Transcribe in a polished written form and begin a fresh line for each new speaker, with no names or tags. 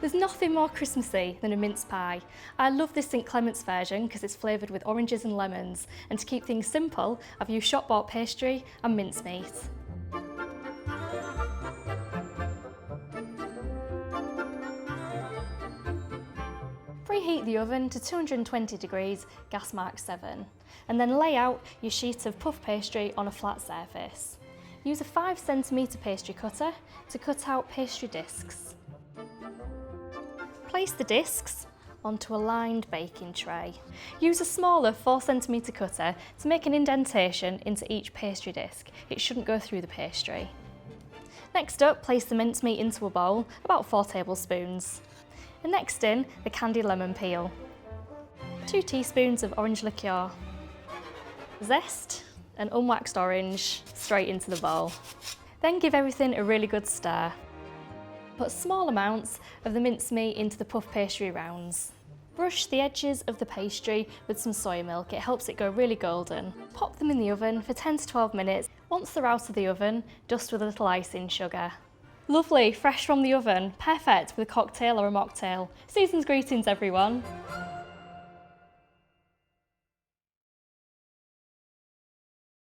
There's nothing more Christmassy than a mince pie. I love this St Clement's version because it's flavoured with oranges and lemons, and to keep things simple, I've used shop-bought pastry and mincemeat. Preheat the oven to 220 degrees, gas mark 7, and then lay out your sheet of puff pastry on a flat surface. Use a 5cm pastry cutter to cut out pastry discs. Place the discs onto a lined baking tray. Use a smaller 4cm cutter to make an indentation into each pastry disc. It shouldn't go through the pastry. Next up, place the mincemeat into a bowl, about 4 tablespoons. And next in, the candied lemon peel. 2 teaspoons of orange liqueur. Zest and unwaxed orange straight into the bowl. Then give everything a really good stir. Put small amounts of the mincemeat into the puff pastry rounds. Brush the edges of the pastry with some soy milk, it helps it go really golden. Pop them in the oven for 10 to 12 minutes. Once they're out of the oven, dust with a little icing sugar. Lovely, fresh from the oven, perfect with a cocktail or a mocktail. Season's greetings everyone.